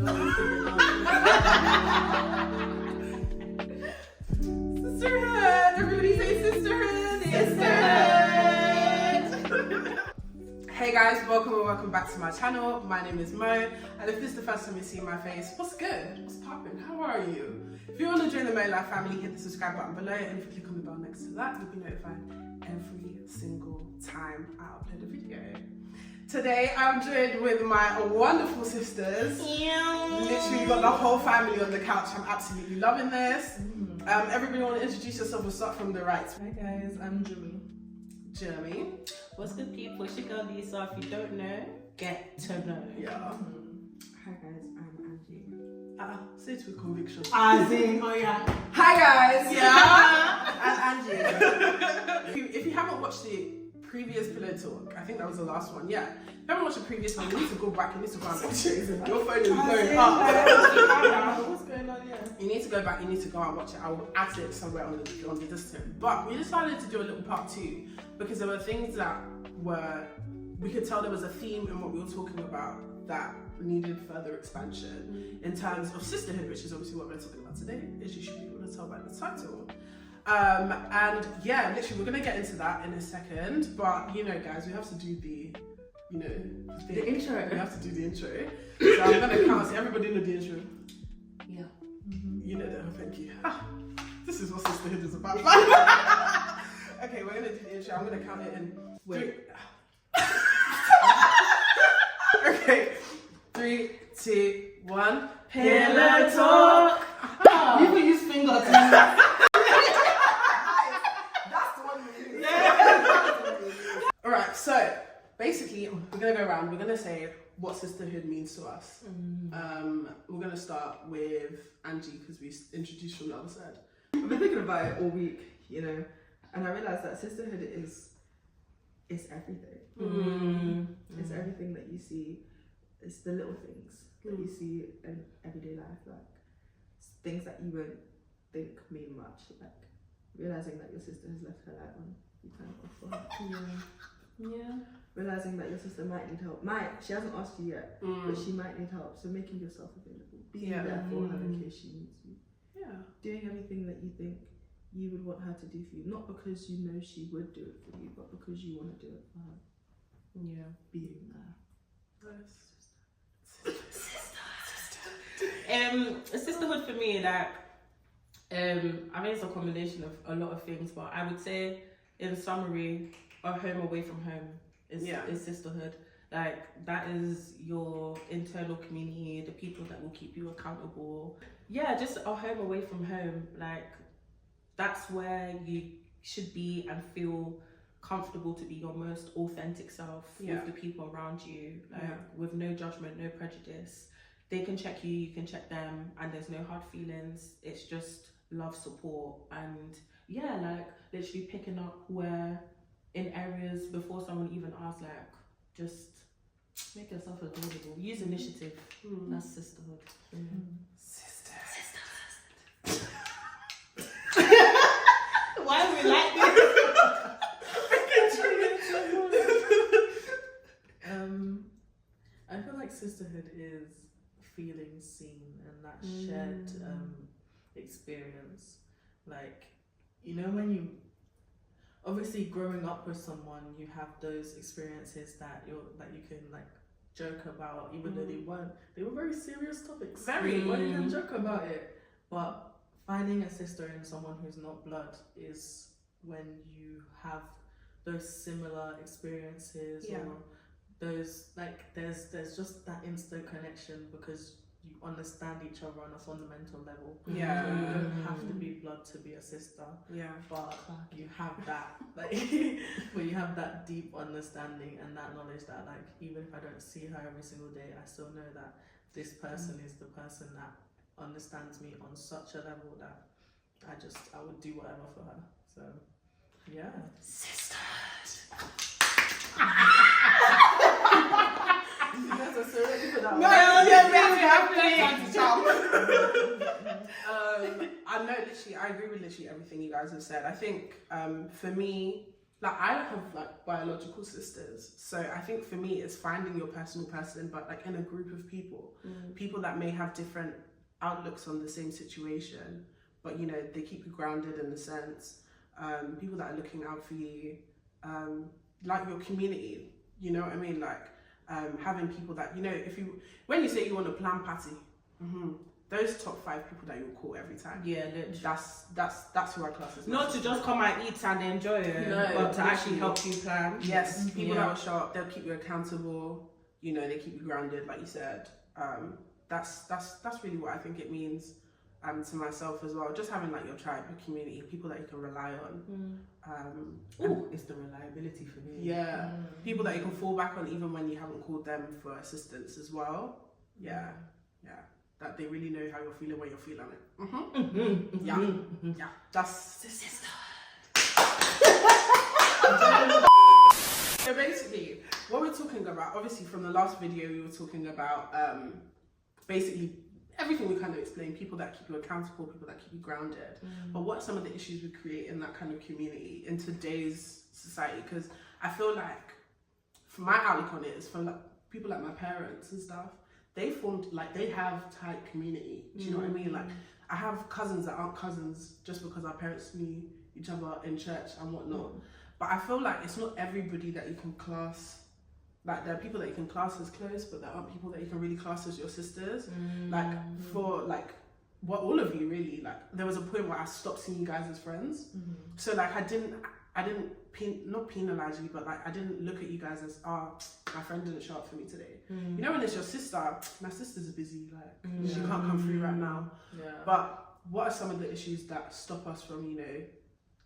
Sisterhood! Everybody say sisterhood! Sisterhood! Hey guys, welcome back to my channel. My name is Mo, and if this is the first time you see my face, what's good? What's poppin'? How are you? If you want to join the MoLife family, hit the subscribe button below, and if you click on the bell next to that, you'll be notified every single time I upload a video. Today I'm joined with my wonderful sisters. Literally got the whole family on the couch. I'm absolutely loving this. Everybody want to introduce yourself? We'll start from the right. Hi guys, I'm Jimmy. Jeremy. What's good, people? It's your girl Lisa. If you don't know, get to know. Yeah. Hi guys, I'm Angie. Say it with conviction. Oh yeah. Hi guys. Yeah. I'm Angie. If you haven't watched the previous pillow talk, I think that was the last one. Yeah. If you haven't watched the previous one, you need to go back. You need to go and watch it. Your phone is blowing up. What's going on here? You need to go back. You need to go and watch it. I will add it somewhere on the distance. But we decided to do a little part 2 because there were things that we could tell there was a theme in what we were talking about that needed further expansion in terms of sisterhood, which is obviously what we're talking about today, as you should be able to tell by the title. And yeah, literally we're gonna get into that in a second, but you know guys, we have to do the intro. We have to do the intro. So I'm gonna count. So everybody know the intro? Yeah. You know that. Thank you. This is what sisterhood is about. Okay, we're gonna do the intro. I'm gonna count it in. Wait. Okay. 3, 2, 1. Pillow talk. You can use fingers. Alright, so basically we're gonna go around, we're gonna say what sisterhood means to us. We're gonna start with Angie because we introduced from the other side. I've been thinking about it all week, you know, and I realised that sisterhood is everything. It's everything that you see. It's the little things that you see in everyday life, like things that you won't think mean much, like realising that your sister has left her light on, you turn it off for her. Yeah. Realising that your sister might need help. She hasn't asked you yet, but she might need help. So making yourself available, being there for her in case she needs you. Yeah. Doing everything that you think you would want her to do for you, not because you know she would do it for you, but because you want to do it for her. Yeah. Being there. Sisterhood for me, like, I mean, it's a combination of a lot of things, but I would say, in summary, a home away from home is sisterhood. Like, that is your internal community, the people that will keep you accountable. Yeah, just a home away from home. Like, that's where you should be and feel comfortable to be your most authentic self with the people around you, with no judgment, no prejudice. They can check you, you can check them, and there's no hard feelings. It's just love, support, and like literally picking up where in areas before someone even asks, like just make yourself available. Use initiative. That's sisterhood. Sisterhood. Why are we like this? I feel like sisterhood is feeling seen and that shared experience. Like, you know, when you obviously growing up with someone, you have those experiences that you can like joke about, even though they were very serious topics. But you can joke about it. But finding a sister in someone who's not blood is when you have those similar experiences, or those like there's just that instant connection because you understand each other on a fundamental level. So you don't have to be blood to be a sister. But you have that like but you have that deep understanding and that knowledge that like even if I don't see her every single day, I still know that this person is the person that understands me on such a level that I would do whatever for her. So yeah. Sisterhood. You guys are so ready for that one. No, I know literally, I agree with literally everything you guys have said. I think for me, like I don't have like biological sisters, so I think for me it's finding your personal person, but like in a group of people, people that may have different outlooks on the same situation, but you know they keep you grounded in a sense. People that are looking out for you, like your community. You know what I mean? Like having people that you know. When you say you want a plan party, those top 5 people that you'll call every time. Yeah, literally. That's who our class is. Not to just come and eat and enjoy it, but to actually help you plan. Yes, people that will show up, they'll keep you accountable. You know, they keep you grounded, like you said. That's really what I think it means. To myself as well, just having like your tribe, your community, people that you can rely on. It's the reliability for me. People that you can fall back on even when you haven't called them for assistance as well. That they really know how you're feeling when you're feeling it. Yeah, that's the sisterhood. So basically, what we're talking about, obviously from the last video, we were talking about basically everything we kind of explained, people that keep you accountable, people that keep you grounded. But what are some of the issues we create in that kind of community in today's society? Because I feel like, for my outlook on it, is for like people like my parents and stuff, they have tight community. Do you know what I mean? Like, I have cousins that aren't cousins just because our parents knew each other in church and whatnot. But I feel like it's not everybody that you can class. Like, there are people that you can class as close, but there aren't people that you can really class as your sisters. Like, for like, well, all of you really. Like, there was a point where I stopped seeing you guys as friends. So like, I didn't not penalize you, but like, I didn't look at you guys as, my friend didn't show up for me today. You know, when it's your sister, my sister's busy, like she can't come through right now. But what are some of the issues that stop us from, you know,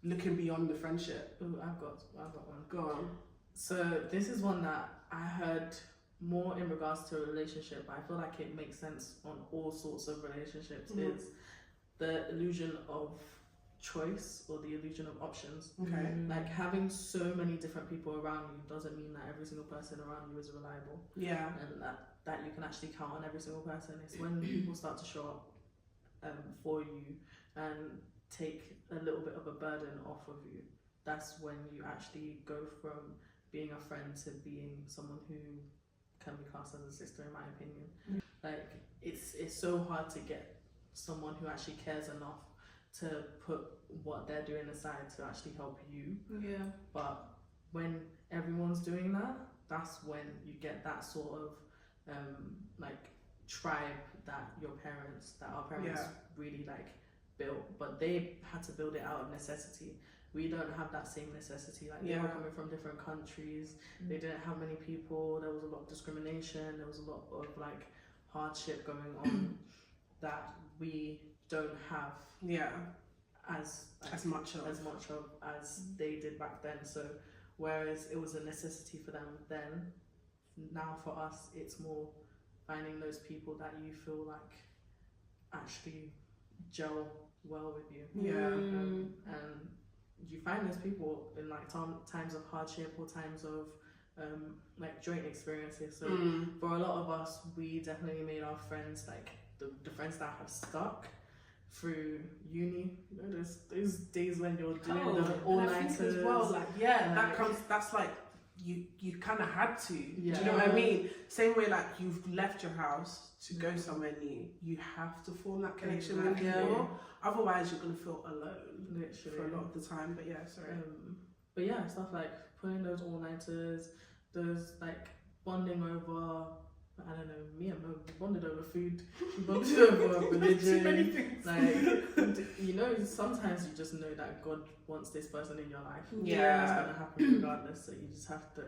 looking beyond the friendship? Ooh, I've got one. Go on. So this is one that I heard more in regards to a relationship, but I feel like it makes sense on all sorts of relationships, is the illusion of choice or the illusion of options. Like, having so many different people around you doesn't mean that every single person around you is reliable. And that you can actually count on every single person. It's when people start to show up for you and take a little bit of a burden off of you. That's when you actually go from being a friend to being someone who can be classed as a sister, in my opinion. Like, it's so hard to get someone who actually cares enough to put what they're doing aside to actually help you. But when everyone's doing that, that's when you get that sort of like tribe that our parents really like built, but they had to build it out of necessity. We don't have that same necessity. Like, they were coming from different countries. They didn't have many people. There was a lot of discrimination. There was a lot of like hardship going on that we don't have as much of as they did back then. So whereas it was a necessity for them then, now for us it's more finding those people that you feel like actually gel well with you. And you find those people in like times of hardship or times of like joint experiences. So for a lot of us, we definitely made our friends, like the friends that have stuck through uni. You know, there's those days when you're doing the all-nighters as well. Like, that's like you kind of had to. Do you know what I mean? Same way, like, you've left your house to go somewhere new, you have to form that connection with people. Otherwise, you're gonna feel alone, literally, for a lot of the time. But but yeah, stuff like putting those all-nighters, those like bonding over, I don't know, me and Mo, we bonded over food, we bonded over religion, too many things. Like, you know, sometimes you just know that God wants this person in your life. It's gonna happen regardless. So you just have to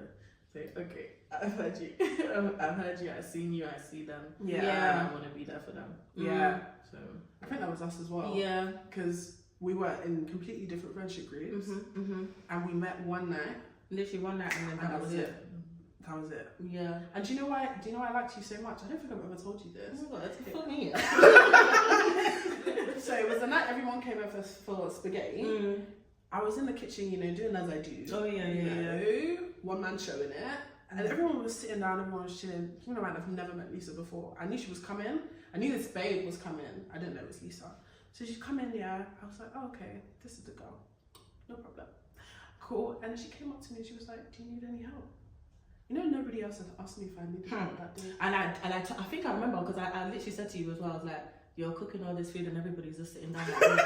say, okay, I've heard you, I've seen you, I see them, and I want to be there for them. So I think that was us as well. Because we were in completely different friendship groups, and we met one night. Literally one night, and then that was it. That was it. Yeah. And do you know why I liked you so much? I don't think I've ever told you this. Oh my god, that's funny. So it was the night everyone came over for spaghetti. I was in the kitchen, you know, doing as I do. Oh yeah. One man showing it. And everyone was sitting down, everyone was chilling. You know, man, I've never met Lisa before. I knew she was coming. I knew this babe was coming. I didn't know it was Lisa. So she's come in, I was like, oh, okay, this is the girl. No problem. cool. And she came up to me and she was like, do you need any help? You know, nobody else has asked me if I needed help that day. And I think I remember because I literally said to you as well, I was like, you're cooking all this food and everybody's just sitting down like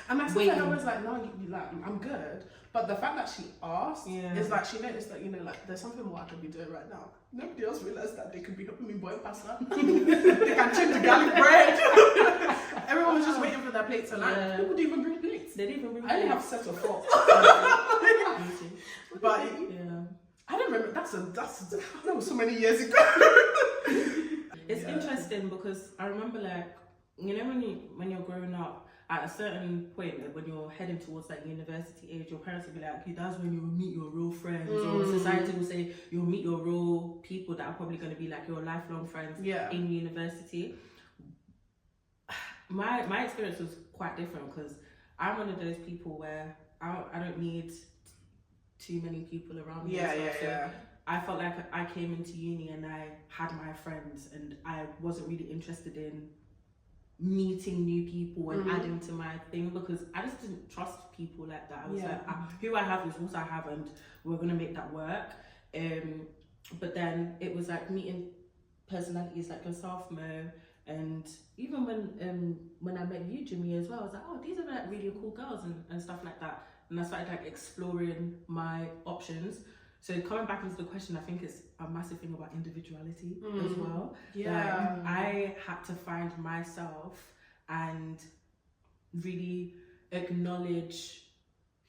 and I said I was like, no, you like, I'm good. But the fact that she asked is like, she noticed that, you know, like, there's something more I could be doing right now. Nobody else realised that they could be helping me boil pasta. They can change the garlic bread. Everyone was just waiting for their plates to land. People didn't even bring plates. They didn't even bring I didn't have a set of forks. But I don't remember. That was so many years ago. It's interesting because I remember, like, you know, when you're growing up, at a certain point, like, when you're heading towards like university age, your parents will be like, that's when you'll meet your real friends, or society will say you'll meet your real people that are probably going to be like your lifelong friends in university. My experience was quite different because I'm one of those people where I don't need too many people around me. So I felt like I came into uni and I had my friends and I wasn't really interested in meeting new people and adding to my thing because I just didn't trust people like that. I was like, who I have is what I have and we're going to make that work. But then it was like meeting personalities like yourself, Mo, and even when I met you, Jimmy, as well, I was like, oh, these are like really cool girls and stuff like that. And I started like exploring my options. So coming back into the question, I think it's a massive thing about individuality as well. Yeah. Like, I had to find myself and really acknowledge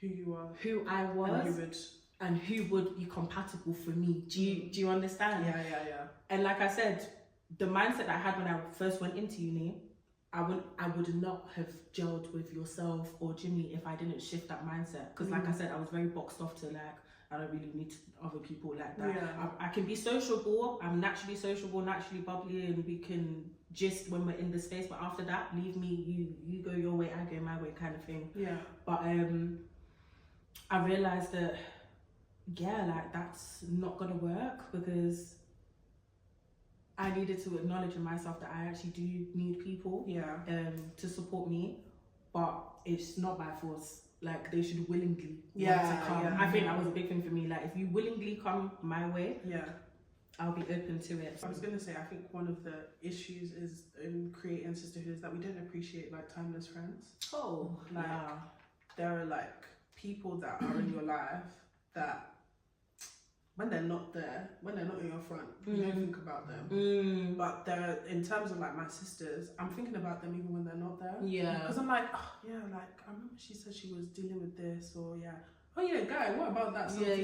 who you are, who I was, and who would be compatible for me. Do you understand? Yeah. And like I said, the mindset I had when I first went into uni, I would not have gelled with yourself or Jimmy if I didn't shift that mindset. Because like I said, I was very boxed off to like, I don't really need other people like that. Yeah. I can be sociable. I'm naturally sociable, naturally bubbly, and we can gist when we're in the space. But after that, leave me. You go your way, I go my way, kind of thing. Yeah. But I realized that like that's not gonna work because I needed to acknowledge in myself that I actually do need people. To support me, but it's not by force. Like, they should willingly want to come. I think that was a big thing for me. Like, if you willingly come my way, I'll be open to it. I was going to say, I think one of the issues is in creating sisterhood is that we don't appreciate like timeless friends. There are like people that are in your life that when they're not there, when they're not in your front, you don't think about them. But they're, in terms of like my sisters, I'm thinking about them even when they're not there. Yeah. Because I'm like, like I remember she said she was dealing with this, or guy, what about that? Something.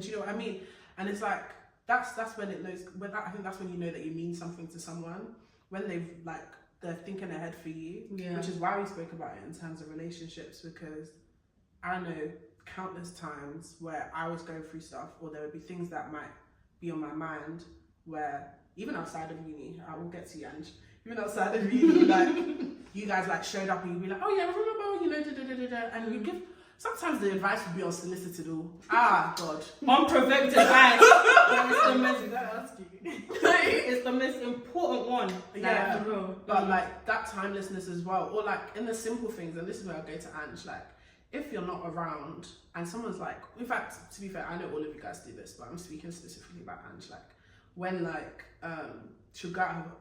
Do you know what I mean? And it's like that's when it knows. I think that's when you know that you mean something to someone, when they're thinking ahead for you. Yeah. Which is why we spoke about it in terms of relationships, because I know countless times where I was going through stuff, or there would be things that might be on my mind where even outside of uni, I will get to Yanj, even outside of uni, like you guys like showed up and you'd be like, oh yeah, remember, you know, and you give, sometimes the advice would be unsolicited or, God. Unprovoked advice. It's the most important one. Yeah, but like that timelessness as well, or like in the simple things, and this is where I go to Ange, like, if you're not around and someone's like, in fact, to be fair, I know all of you guys do this, but I'm speaking specifically about Ange, like when like she'll go out,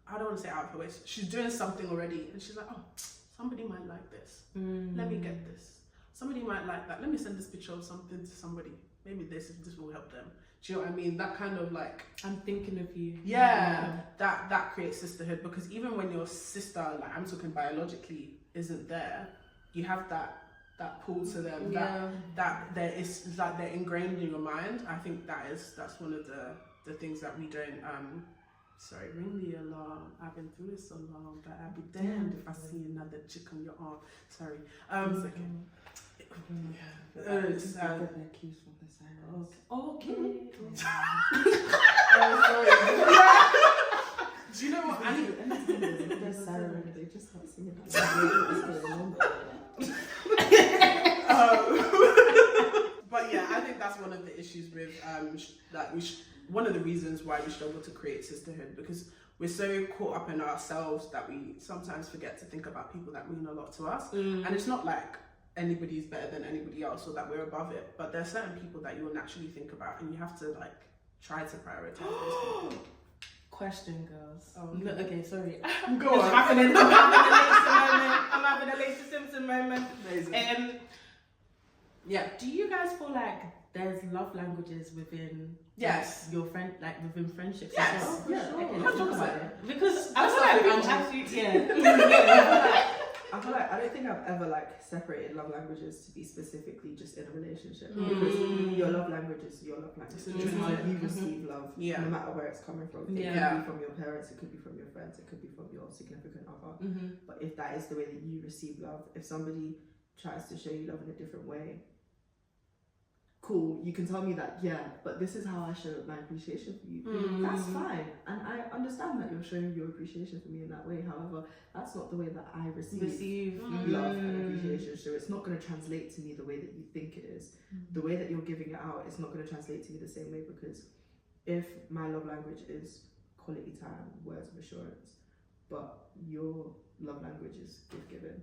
I don't want to say out of her way, she's doing something already and she's like, oh, somebody might like this, let me get this, somebody might like that, let me send this picture of something to somebody, maybe this will help them. Do you know what I mean? That kind of like, I'm thinking of you. That creates sisterhood, because even when your sister, like I'm talking biologically, isn't there, you have that pull to them, that there is like they're ingrained in your mind. I think that's one of the things that we don't sorry, ring the alarm. I've been through this so long, but I'll be damned if I see another chick on your arm. Sorry. Okay. Do you know what I need? They just start singing. But yeah, I think that's one of the issues with one of the reasons why we struggle to create sisterhood, because we're so caught up in ourselves that we sometimes forget to think about people that mean a lot to us. And it's not like anybody's better than anybody else or that we're above it. But there are certain people that you will naturally think about, and you have to like try to prioritize those people. Question, girls. Oh, no, okay, sorry. Go on. I'm having a Lisa Simpson moment. Amazing. Yeah. Do you guys feel like there's love languages within Yes. your friend, like within friendships? Yes. As well? Oh, yeah. Okay, 100%. let's talk about it. Because I Let's feel start like with I'm Angie. actually yeah. I feel like I don't think I've ever like separated love languages to be specifically just in a relationship Mm. because your love language is your love language. It's It's intrinsic. how you receive love, Yeah. no matter where it's coming from. It Yeah. could be from your parents, it could be from your friends, it could be from your significant other. Mm-hmm. But if that is the way that you receive love, if somebody tries to show you love in a different way, cool, you can tell me that, yeah, but this is how I show my appreciation for you. That's fine. And I understand that you're showing your appreciation for me in that way. However, that's not the way that I receive love and appreciation. So it's not going to translate to me the way that you think it is. The way that you're giving it out, it's not going to translate to me the same way, because if my love language is quality time, words of assurance, but your love language is gift giving,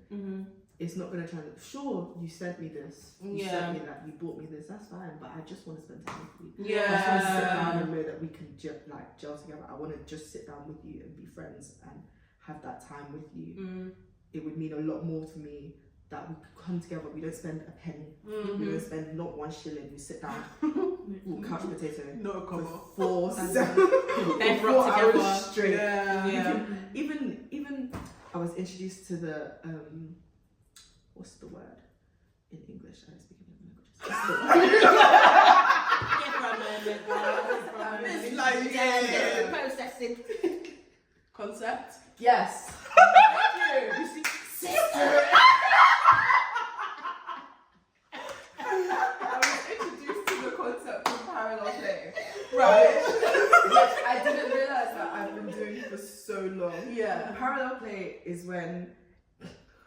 it's not going to translate. Sure, you sent me this, you sent me that, you bought me this, that's fine, but I just want to spend time with you. I just want to sit down and know that we can gel together. I want to just sit down with you and be friends and have that time with you. It would mean a lot more to me that we could come together. We don't spend a penny. We don't spend not 1 shilling. We sit down, couch potato Not a combo. for 4 They've 4 rocked together. hours straight. Yeah. Even I was introduced to the what's the word in English? I don't speak any other languages. Processing. Concept. Yes. You see, Sister. I was introduced to the concept of parallel play, right. which I didn't realise that I've been doing for so long. Yeah. Parallel play is when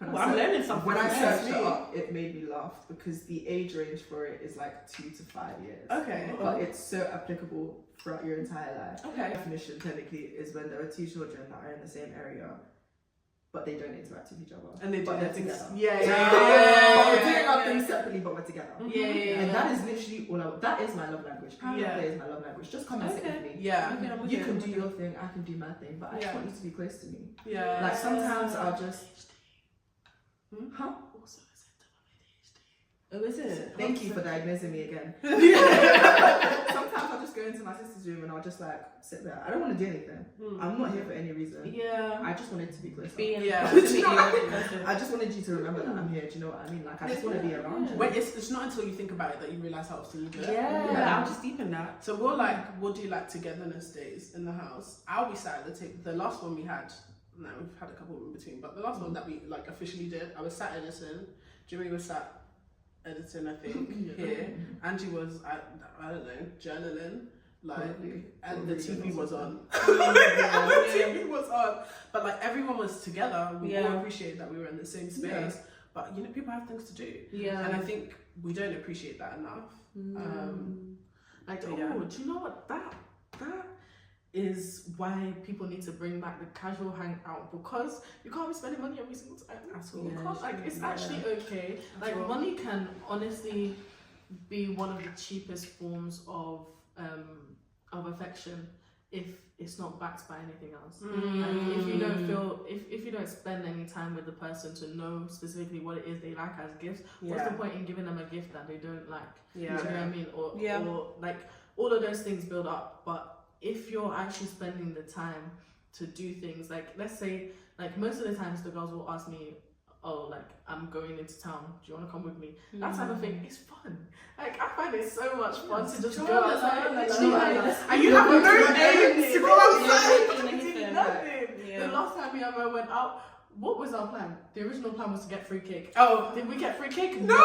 I'm learning something. When I Yeah. searched it up, it made me laugh because the age range for it is like 2 to 5 years. Okay. But it's so applicable throughout your entire life. Okay. Definition technically is when there are 2 children that are in the same area, but they don't interact with each other. And they do but their they're things. together. Yeah. But we're doing Yeah. our things separately, but we're together. Yeah. And that is literally all that is my love language. Parallel Yeah. play is my love language. Just come and sit with me. Yeah. Okay, I'm with You you. can do your thing, I can do my thing, but I just Yeah. want you to be close to me. Yeah. Like sometimes I'll just huh? Oh, is it? Thank you for diagnosing me again. Sometimes I'll just go into my sister's room and I'll just like sit there. I don't want to do anything. I'm not here for any reason. Yeah. I just wanted to be close. Yeah. To meet you. I just wanted you to remember that I'm here. Do you know what I mean? Like I just want to be around you. When it's not until you think about it that you realise how often you do it. Yeah, I'm just deep in that. So we'll do like togetherness days in the house. I'll be sat at the table. The last one we had, no, we've had a couple in between, but the last one that we like officially did, I was sat editing. Jimmy was sat editing, I think, here. Angie was, I don't know, journaling. Like, and the TV was on. The TV was on. But like everyone was together. We all appreciated that we were in the same space. Yeah. But you know, people have things to do. Yeah. And I think we don't appreciate that enough. Like But oh, yeah. do you know what that is why people need to bring back the casual hangout, because you can't be spending money every single time at all. Yeah, You can't, like it's actually okay. Like Well- money can honestly be one of the cheapest forms of affection if it's not backed by anything else. Like if you don't feel if you don't spend any time with the person to know specifically what it is they like as gifts, what's the point in giving them a gift that they don't like? Yeah. Do you know what I mean? Or Yeah. or like all of those things build up. But if you're actually spending the time to do things, like let's say, like most of the times the girls will ask me, oh, like I'm going into town, do you want to come with me? That type of thing is fun. Like I find it so much fun to just go outside. And you have no aims to go outside. Nothing. The last time we ever went out, what was our plan? The original plan was to get free cake. Oh, Did we get free cake? No!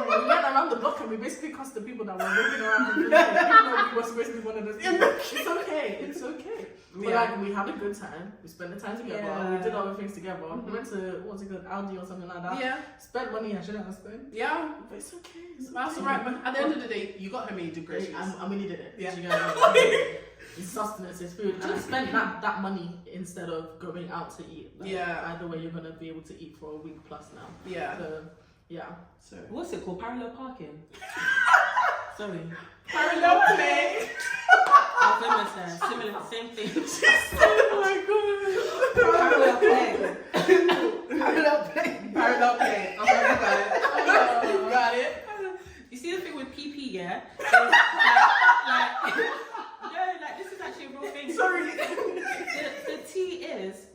We went around the block and we basically cost the people that were walking around for free cake. Even though we were supposed to be one of those people. It's okay. It's okay. But like we had a good time. We spent the time together. Yeah. We did other things together. We went to what's it called, Aldi or something like that. yeah, Spent money I shouldn't have spent. yeah. But it's okay. It's That's okay. alright. But at the end of the day, you got home and you did groceries. And we needed it. Yeah. Do you get what I mean? It's sustenance, it's food. Just spend that money instead of going out to eat. Like, Yeah. Either way, you're gonna be able to eat for a week plus now. Yeah. So Yeah. So What's it called? Parallel parking? Sorry. parallel play. I was almost there. Similar, same thing. Oh my god. Parallel play. Parallel play. Parallel play. I'm like, you got it. You see the thing with PP, yeah? Like, this is actually a real thing. Sorry. The tea is,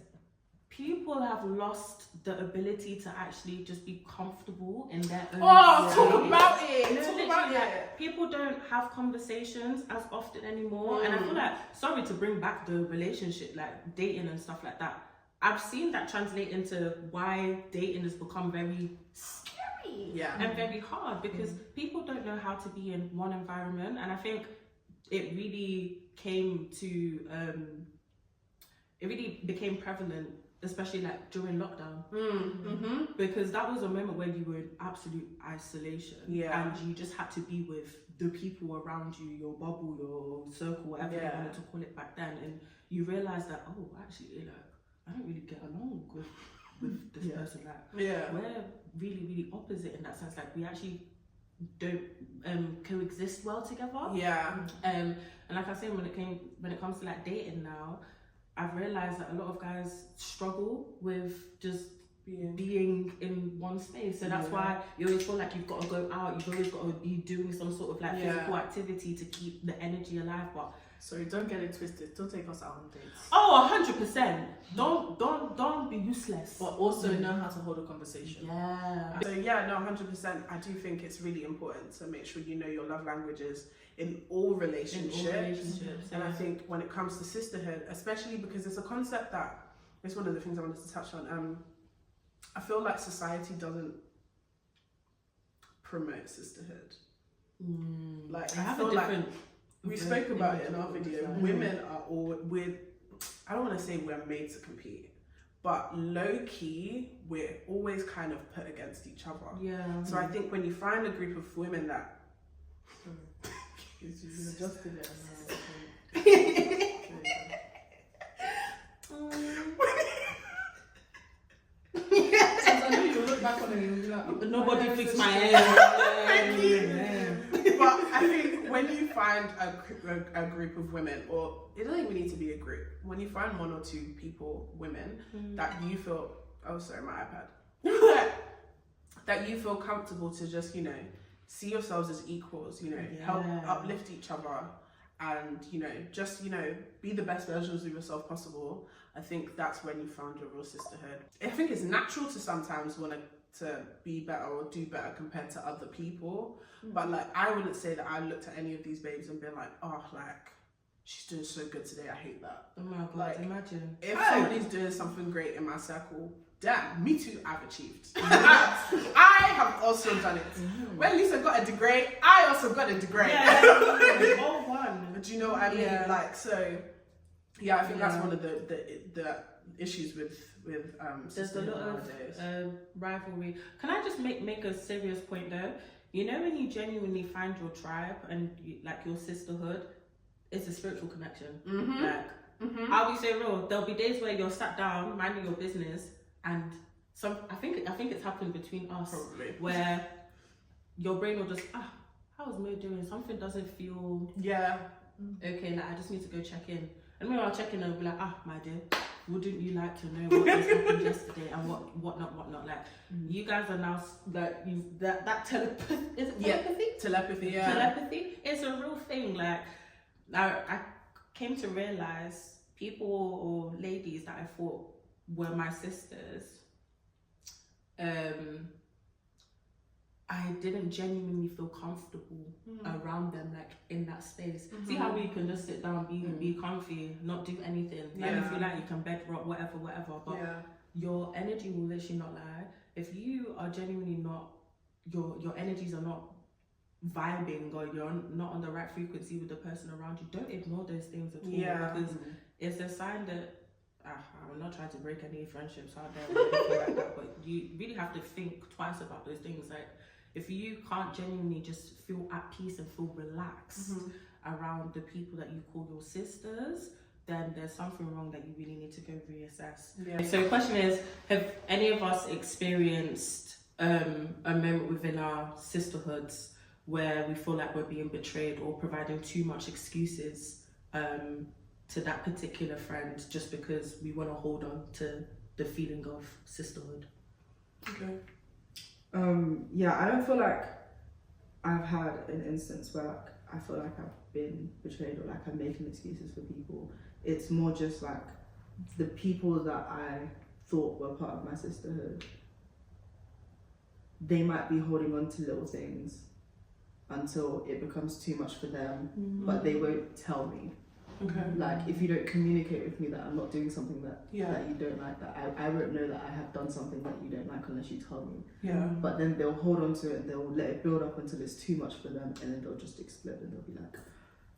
people have lost the ability to actually just be comfortable in their own Oh, talk space. about it. You know, Talk literally, about like, it. people don't have conversations as often anymore, and I feel like, sorry to bring back the relationship, like dating and stuff like that. I've seen that translate into why dating has become very scary and very hard, because people don't know how to be in one environment, and I think it really came to it really became prevalent, especially like during lockdown, because that was a moment where you were in absolute isolation, and you just had to be with the people around you, your bubble, your circle, whatever you wanted to call it back then, and you realize that, oh, actually, like, I don't really get along with this person. Like, we're really, really opposite in that sense. Like, we actually don't coexist well together. And like I said, when it comes to like dating now, I've realized that a lot of guys struggle with just being in one space. So that's why you always feel like you've got to go out, you've always got to be doing some sort of like physical activity to keep the energy alive. But sorry, don't get it twisted. Don't take us out on dates. oh, 100%. Don't be useless. But also know how to hold a conversation. So yeah, no, 100%. I do think it's really important to make sure you know your love languages in all relationships. And I think when it comes to sisterhood, especially because it's a concept that it's one of the things I wanted to touch on. I feel like society doesn't promote sisterhood. Like I feel like we spoke about it in our video. Women are all I don't want to say we're made to compete, but low key we're always kind of put against each other. So I think when you find a group of women that You adjusted it. I know you look back on it and you'll be like, Nobody fixed my hair. But I think when you find a group of women, or it doesn't even need to be a group, when you find one or two people, women, that you feel, oh sorry, my iPad, that you feel comfortable to just, you know, see yourselves as equals, you know, help uplift each other, and, you know, just, you know, be the best versions of yourself possible. I think that's when you found your real sisterhood. I think it's natural to sometimes want to be better or do better compared to other people. But like, I wouldn't say that I looked at any of these babes and been like, oh, like, she's doing so good today, I hate that. Oh my god, like, imagine. If somebody's doing something great in my circle, damn, me too, I've achieved. I have also done it. When Lisa got a degree, I also got a degree. Yeah, all one. Do you know what I mean? Like, so, yeah, I think that's one of the issues with there's a lot of rivalry. Can I just make a serious point though? You know, when you genuinely find your tribe and like your sisterhood, it's a spiritual connection. Like, I'll be so real. There'll be days where you're sat down minding your business, and I think it's happened between us. Probably. Where your brain will just how's Mo doing? Something doesn't feel okay. Like, I just need to go check in. And when I'll check in, I'll be like, my dear, wouldn't you like to know what has happened yesterday and whatnot? Like, you guys are now like that telepathy. Is it telepathy? Telepathy. Telepathy. It's a real thing. Like, I came to realize people or ladies that I thought were my sisters, I didn't genuinely feel comfortable around them, like in that space. See how we can just sit down, be comfy, not do anything. Like, if you like, you can bed rock, whatever. But your energy will literally not lie. If you are genuinely not, your energies are not vibing, or you're not on the right frequency with the person around you, don't ignore those things at all. Because it's a sign that I'm not trying to break any friendships out there or anything like that, but you really have to think twice about those things. Like, if you can't genuinely just feel at peace and feel relaxed around the people that you call your sisters, then there's something wrong that you really need to go reassess. So the question is, have any of us experienced a moment within our sisterhoods where we feel like we're being betrayed or providing too much excuses to that particular friend just because we want to hold on to the feeling of sisterhood. Okay. Yeah, I don't feel like I've had an instance where like I feel like I've been betrayed or like I'm making excuses for people. It's more just like the people that I thought were part of my sisterhood, they might be holding on to little things until it becomes too much for them, but they won't tell me. Okay. Like, if you don't communicate with me that I'm not doing something that Yeah. that you don't like, that I won't know that I have done something that you don't like unless you tell me. Yeah. But then they'll hold on to it and they'll let it build up until it's too much for them, and then they'll just explode and they'll be like,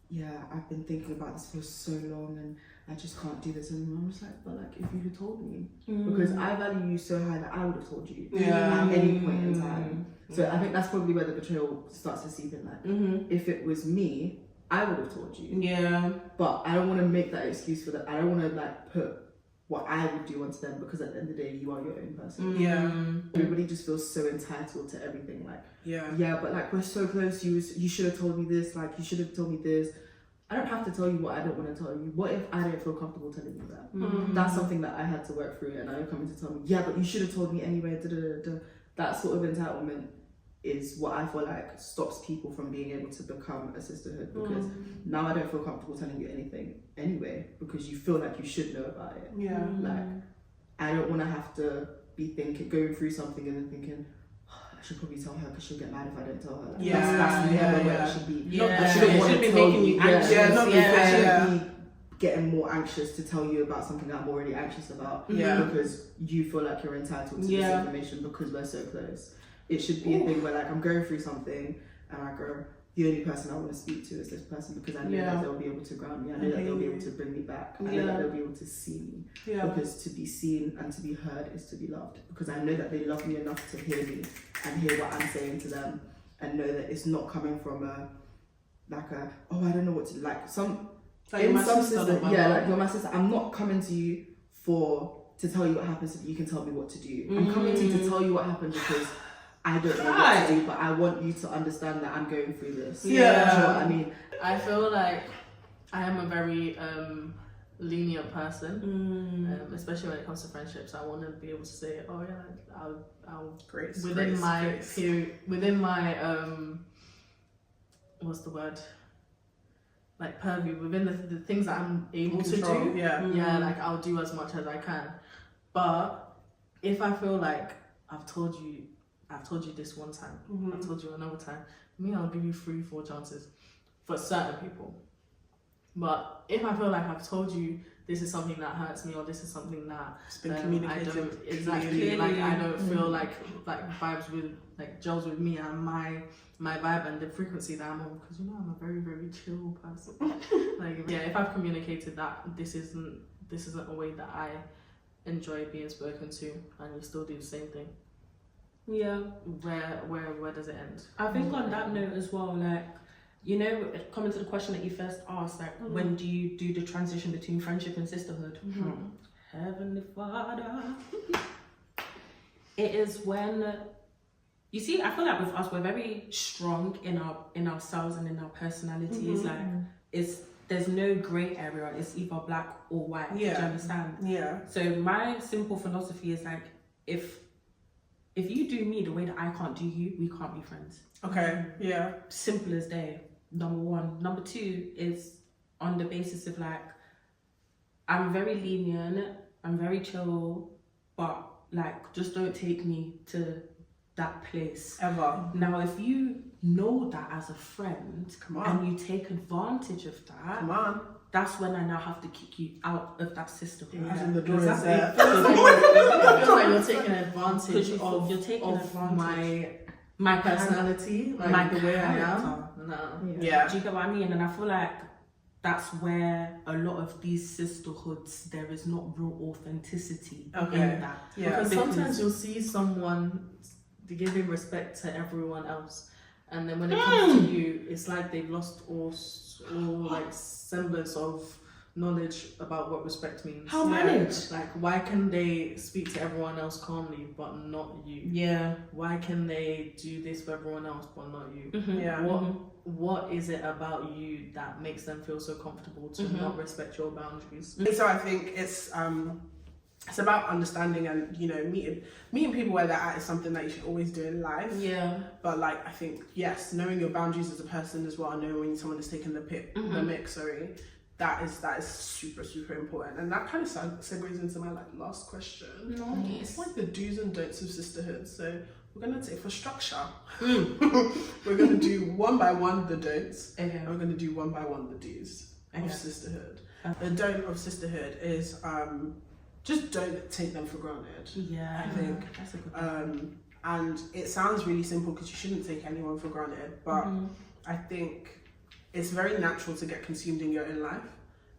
yeah, I've been thinking about this for so long and I just can't do this anymore. I'm just like, but like, if you had told me, because I value you so high that I would have told you Yeah. at any point in time. So I think that's probably where the betrayal starts to seep in. Like, if it was me, I would have told you. Yeah. But I don't want to make that excuse for that. I don't want to like put what I would do onto them, because at the end of the day, you are your own person. Yeah. Everybody just feels so entitled to everything. Like, Yeah. but like, we're so close. You should have told me this. Like, you should have told me this. I don't have to tell you what I don't want to tell you. What if I don't feel comfortable telling you that? That's something that I had to work through, and now you're coming to tell me, yeah, but you should have told me anyway. That sort of entitlement is what I feel like stops people from being able to become a sisterhood, because now I don't feel comfortable telling you anything anyway, because you feel like you should know about it. Yeah. Like, I don't want to have to be going through something and then thinking, I should probably tell her because she'll get mad if I don't tell her. Like, that's never where it should be. Yeah. I shouldn't want to tell making you anxious. I shouldn't be getting more anxious to tell you about something that I'm already anxious about, because you feel like you're entitled to this information because we're so close. It should be a thing where like I'm going through something and I go, the only person I want to speak to is this person, because I know that they'll be able to ground me. I know that they'll be able to bring me back. I know that they'll be able to see me. Yeah. Because to be seen and to be heard is to be loved. Because I know that they love me enough to hear me and hear what I'm saying to them, and know that it's not coming from I don't know what to like some. Like in my some sister, system, like like you're my sister. I'm not coming to you to tell you what happens so that you can tell me what to do. I'm coming to you to tell you what happened because I don't know what to do, but I want you to understand that I'm going through this. Yeah. You know what I mean? I feel like I am a very lenient person, especially when it comes to friendships. I want to be able to say, oh yeah, I'll Grace. within my period, within my what's the word? Like purview, within the things that I'm able to do. Yeah. Like I'll do as much as I can. But if I feel like I've told you this one time, I've told you another time, I'll give you 3-4 chances for certain people. But if I feel like I've told you this is something that hurts me, or this is something that It's been I communicated. don't exactly like, I don't feel like vibes with like gels with me and my vibe and the frequency that I'm on, because I'm a very, very chill person. If I've communicated that this isn't a way that I enjoy being spoken to, and you still do the same thing, where does it end? I think on that note as well, like, coming to the question that you first asked, like, when do you do the transition between friendship and sisterhood? Heavenly Father. It is when, you see, I feel like with us, we're very strong in ourselves and in our personalities. Like, there's no grey area. It's either black or white. Yeah. Do you understand? Yeah. So my simple philosophy is like, if you do me the way that I can't do you, we can't be friends. Okay. Yeah. Simple as day. Number one. Number two is on the basis of like, I'm very lenient, I'm very chill, but like, just don't take me to that place. Ever. Now, if you know that as a friend, Come on. and you take advantage of that, Come on. that's when I now have to kick you out of that sisterhood. As in the door is Exactly. there. It feels like you're taking advantage You're taking advantage. my personality, like my the way I character. am. No. Yeah. Do you get what I mean? And I feel like that's where a lot of these sisterhoods, there is not real authenticity in that. Yeah. Because sometimes you'll see someone giving respect to everyone else, and then when it comes to you, it's like they've lost all like semblance of knowledge about what respect means. How manage? Like, why can they speak to everyone else calmly but not you? Yeah. Why can they do this for everyone else but not you? Yeah. What is it about you that makes them feel so comfortable to not respect your boundaries? So I think it's about understanding and, you know, meeting people where they're at is something that you should always do in life. Yeah. But like, I think, yes, knowing your boundaries as a person as well, knowing when someone is taking the mix, that is super, super important. And that kind of segues into my like last question. Nice. It's like the do's and don'ts of sisterhood. So we're gonna take for structure. We're gonna do one by one the don'ts. Okay. And we're gonna do one by one the do's of sisterhood. The don't of sisterhood is just don't take them for granted. Yeah. I think that's a good one. and it sounds really simple because you shouldn't take anyone for granted, but I think it's very natural to get consumed in your own life.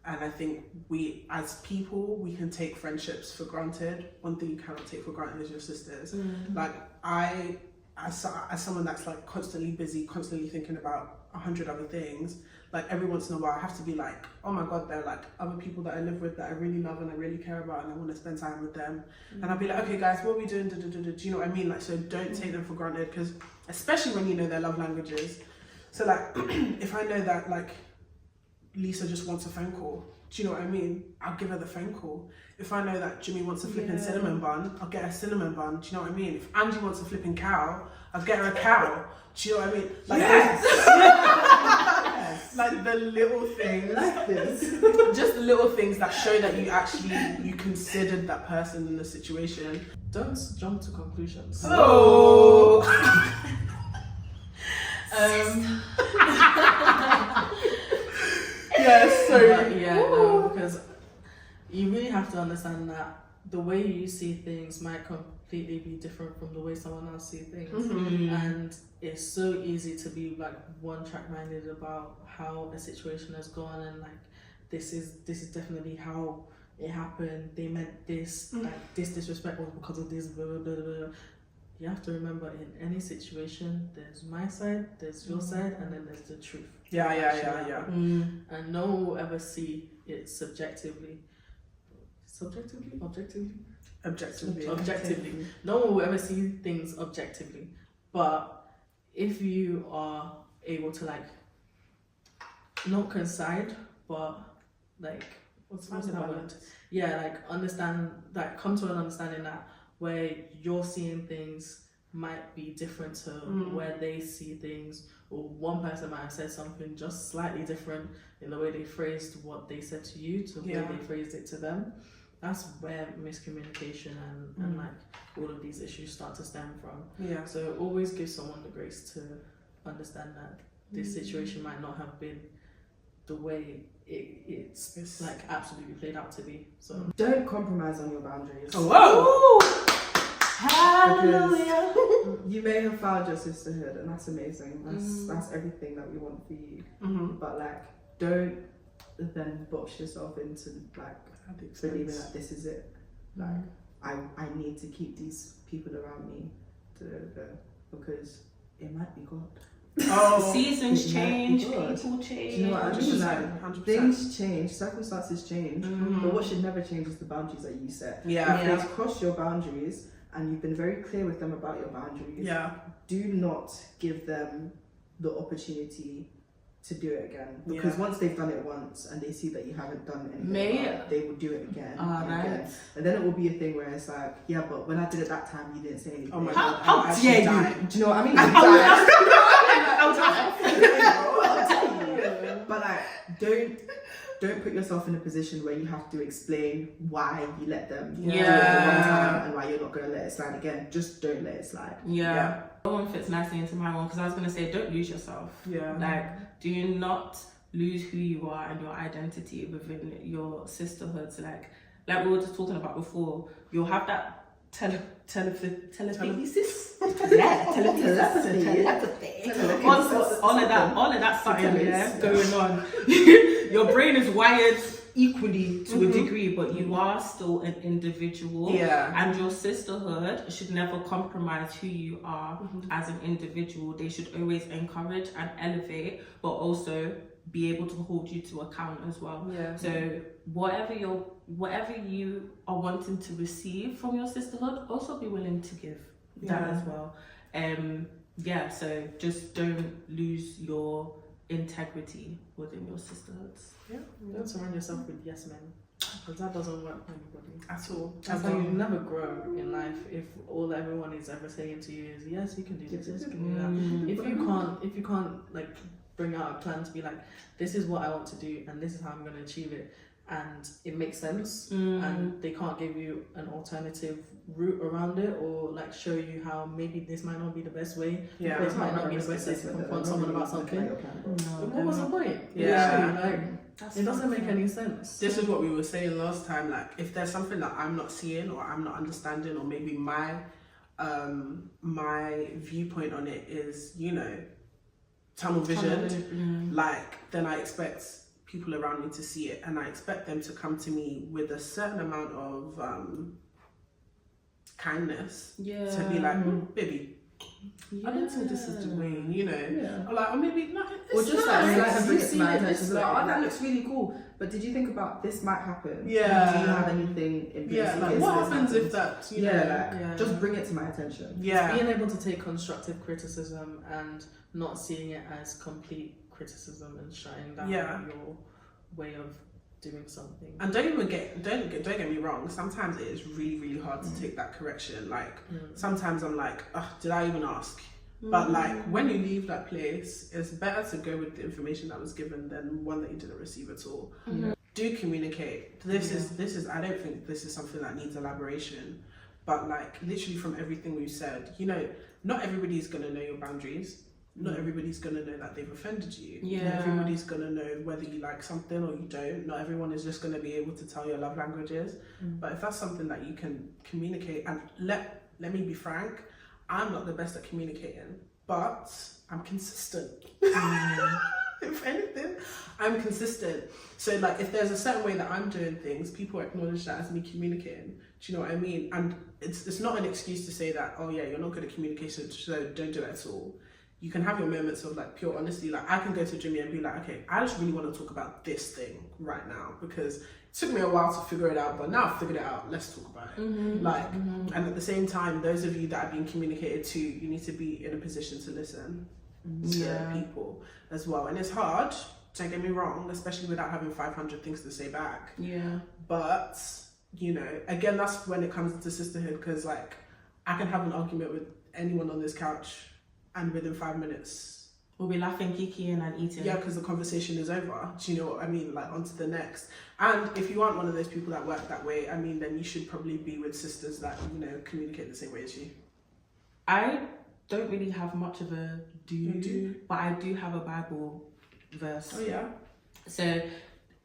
And I think we, as people, we can take friendships for granted. One thing you cannot take for granted is your sisters. Like as someone that's like constantly busy, constantly thinking about 100 other things, like every once in a while I have to be like, oh my God, they're like other people that I live with that I really love and I really care about and I want to spend time with them. And I'll be like, okay guys, what are we doing? Do you know what I mean? Like, so don't take them for granted, because especially when you know their love languages. So like, if I know that like Lisa just wants a phone call, do you know what I mean? I'll give her the phone call. If I know that Jimmy wants a flipping cinnamon bun, I'll get her a cinnamon bun. Do you know what I mean? If Angie wants a flipping cow, I'll get her a cow. Do you know what I mean? Like, like the little things, Like this. just the little things that show that you considered that person in the situation. Don't jump to conclusions. Oh. Yes, sorry. Yeah, no, because you really have to understand that the way you see things might completely be different from the way someone else sees things. And it's so easy to be like one track minded about how a situation has gone, and like this is definitely how it happened. They meant this, like this disrespect was because of this, blah, blah, blah, blah. You have to remember, in any situation, there's my side, there's your side, and then there's the truth. Yeah. And no one will ever see it subjectively. Objectively. No one will ever see things objectively. But if you are able to like not coincide, but like what's that word? Yeah, like understand, like come to an understanding that where you're seeing things might be different to where they see things, or one person might have said something just slightly different in the way they phrased what they said to you to where they phrased it to them. That's where miscommunication and like all of these issues start to stem from. Yeah. So always give someone the grace to understand that this situation might not have been the way it's like absolutely played out to be. So Don't compromise on your boundaries. Oh, whoa! Hallelujah. You may have found your sisterhood, and that's amazing. That's everything that we want for you. But like, don't then box yourself into like believing that this is it. Like, I need to keep these people around me because it might be God. Oh, Seasons change, God. people change. Do you know what I mean? 100%. Like, things change, circumstances change, but what should never change is the boundaries that you set. Yeah. If they've crossed your boundaries and you've been very clear with them about your boundaries, do not give them the opportunity to do it again, because once they've done it once and they see that you haven't done anything, they will do it again and again, and then it will be a thing where it's like, yeah, but when I did it that time, you didn't say anything. Oh my God, how dare you? Do you know what I mean? But like, don't put yourself in a position where you have to explain why you let them do it the one time and why you're not going to let it slide again. Just don't let it slide. Yeah. No one fits nicely into my one, because I was going to say, don't lose yourself. Yeah. Like, do not lose who you are and your identity within your sisterhoods. Like we were just talking about before, you'll have that telekinesis. All of that starting going on. Your brain is wired equally to a degree, but you are still an individual. And your sisterhood should never compromise who you are as an individual. They should always encourage and elevate, but also be able to hold you to account as well. Yeah. So whatever you are wanting to receive from your sisterhood, also be willing to give that as well. So just don't lose your integrity within your sisterhoods. Yeah, don't surround yourself with yes men, because that doesn't work for anybody At all. That's how you never grow in life. If all everyone is ever saying to you is yes, you can do this, you can do that. If you can't like bring out a plan to be like, this is what I want to do and this is how I'm going to achieve it, and it makes sense, and they can't give you an alternative route around it, or like show you how maybe this might not be the best way. Yeah. This might not be the best way to confront someone about something. What was the point? Yeah. Like, it doesn't make any sense. This is what we were saying last time. Like, if there's something that I'm not seeing or I'm not understanding, or maybe my viewpoint on it is, tunnel vision, like, then I expect people around me to see it, and I expect them to come to me with a certain amount of kindness to be like, baby, I don't think this is the way, or like, or maybe not. Or just nice. like bring it to my This attention. Like, oh, that looks really cool. But did you think about this might happen? Yeah. Do you have anything in place? Yeah, like, what happens if that? Just bring it to my attention. Yeah. Being able to take constructive criticism and not seeing it as complete criticism and shutting down your way of doing something. And don't get me wrong, sometimes it is really, really hard to take that correction. Like, sometimes I'm like, did I even ask? But like, when you leave that place, it's better to go with the information that was given than one that you didn't receive at all. Do communicate. This is I don't think this is something that needs elaboration, but like, literally from everything we've said, not everybody's gonna know your boundaries. Not everybody's going to know that they've offended you. Yeah. Not everybody's going to know whether you like something or you don't. Not everyone is just going to be able to tell your love languages. But if that's something that you can communicate, and let me be frank, I'm not the best at communicating, but I'm consistent. If anything, I'm consistent. So like, if there's a certain way that I'm doing things, people acknowledge that as me communicating. Do you know what I mean? And it's not an excuse to say that, oh yeah, you're not good at communication, so don't do it at all. You can have your moments of like pure honesty. Like, I can go to Jimmy and be like, okay, I just really want to talk about this thing right now, because it took me a while to figure it out, but now I've figured it out, let's talk about it. And at the same time, those of you that are being communicated to, you need to be in a position to listen to people as well. And it's hard, don't get me wrong, especially without having 500 things to say back. Yeah. But, again, that's when it comes into sisterhood, because like, I can have an argument with anyone on this couch, and within 5 minutes we'll be laughing, kikiing and eating. Yeah, because the conversation is over. Do you know what I mean? Like, on to the next. And if you aren't one of those people that work that way, I mean, then you should probably be with sisters that, communicate the same way as you. I don't really have much of a do, but I do have a Bible verse. Oh yeah. So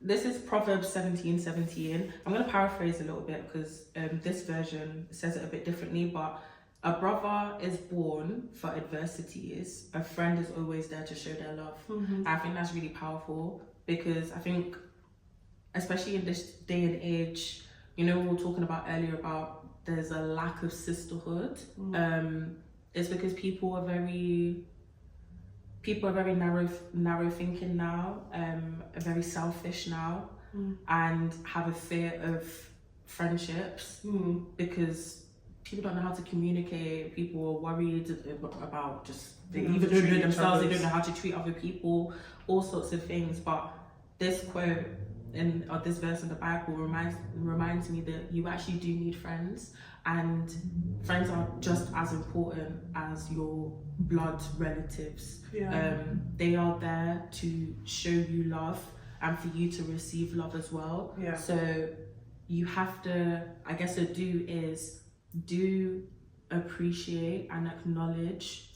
this is Proverbs 17:17. I'm going to paraphrase a little bit, because this version says it a bit differently, but a brother is born for adversities. A friend is always there to show their love. I think that's really powerful, because I think, especially in this day and age, we were talking about earlier about there's a lack of sisterhood. It's because people are very narrow thinking now, very selfish now, and have a fear of friendships because people don't know how to communicate. People are worried about they even don't know themselves, they don't know how to treat other people, all sorts of things. But this quote or this verse in the Bible reminds me that you actually do need friends, and friends are just as important as your blood relatives. They are there to show you love and for you to receive love as well. So you have to, I guess, do appreciate and acknowledge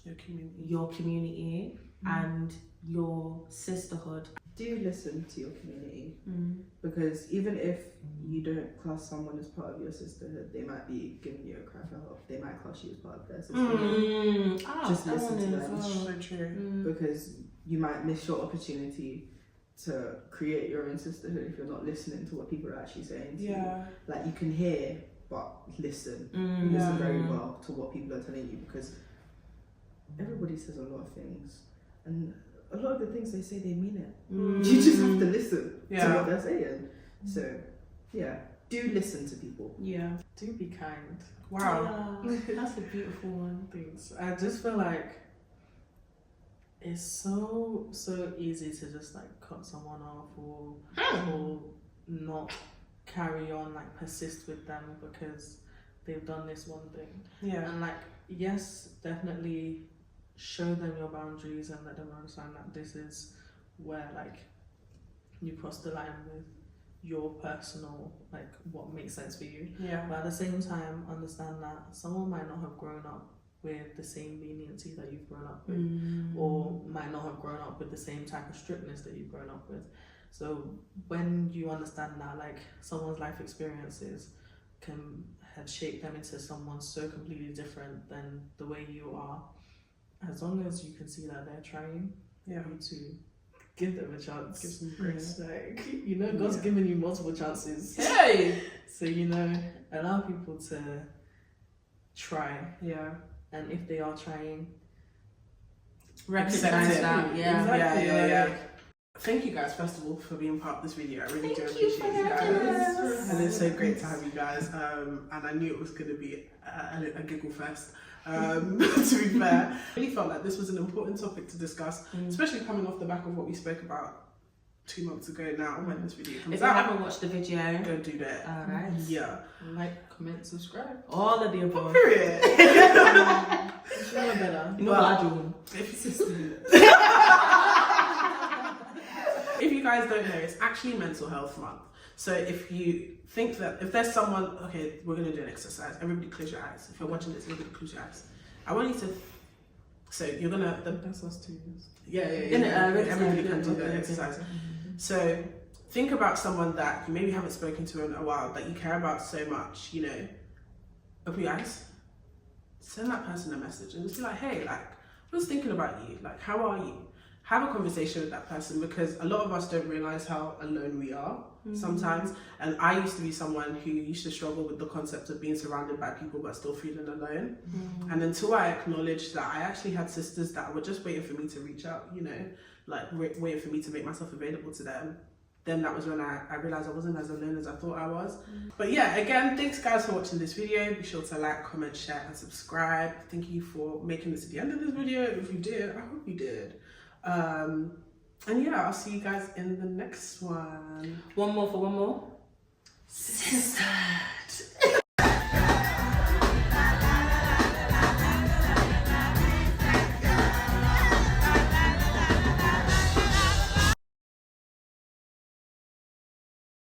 your community and your sisterhood. Do listen to your community, because even if you don't class someone as part of your sisterhood, they might be giving you a cry for help. They might class you as part of their sisterhood. Just listen to them. So true. Because you might miss your opportunity to create your own sisterhood if you're not listening to what people are actually saying to you. Like, you can hear, but listen. Listen very well to what people are telling you, because everybody says a lot of things, and a lot of the things they say, they mean it. Mm. You just have to listen to Yeah. what they're saying. So, yeah, do listen to people. Yeah. Do be kind. Wow. Yeah. That's a beautiful one. Things. I just feel like it's so easy to just like cut someone off or not carry on, like persist with them because they've done this one thing. Yeah. And like, yes, definitely show them your boundaries and let them understand that this is where like you cross the line with your personal, like what makes sense for you. Yeah. But at the same time, understand that someone might not have grown up with the same leniency that you've grown up with, or might not have grown up with the same type of strictness that you've grown up with. So when you understand that, like someone's life experiences can have shaped them into someone so completely different than the way you are, as long as you can see that they're trying, Yeah. you to give them a chance. Give some grace. Like, you know, God's given you multiple chances. Hey. So, you know, allow people to try. Yeah. And if they are trying, Recognize Recognize it. that, yeah. Exactly, Yeah. like, Thank you guys, first of all, for being part of this video. I really do Thank you appreciate for you having guys. us. And it's so great to have you guys. And I knew it was going to be a giggle fest. To be fair, I really felt like this was an important topic to discuss, especially coming off the back of what we spoke about 2 months ago now when this video comes If you out. haven't watched the video, Go do that. alright. Yeah. like, comment, subscribe. All of the above. Period. You know better. You know what I do? If you guys don't know, it's actually Mental Health Month. So if you think that, if there's someone, okay, we're going to do an exercise. Everybody close your eyes. If you're watching this, everybody close your eyes. I want you to, so you're going to, That's us 2 years. yeah. Everybody can do the exercise. So think about someone that you maybe haven't spoken to in a while, that you care about so much, you know. Open your eyes. Send that person a message and just be like, hey, like, I was thinking about you. Like, how are you? Have a conversation with that person, because a lot of us don't realize how alone we are sometimes. And I used to be someone who used to struggle with the concept of being surrounded by people but still feeling alone. And until I acknowledged that I actually had sisters that were just waiting for me to reach out, you know, like waiting for me to make myself available to them, then that was when I realized I wasn't as alone as I thought I was. But yeah, again, thanks guys for watching this video. Be sure to like, comment, share and subscribe. Thank you for making this to the end of this video. If you did, I hope you did. And yeah, I'll see you guys in the next one. One more for one more. Sisterhood.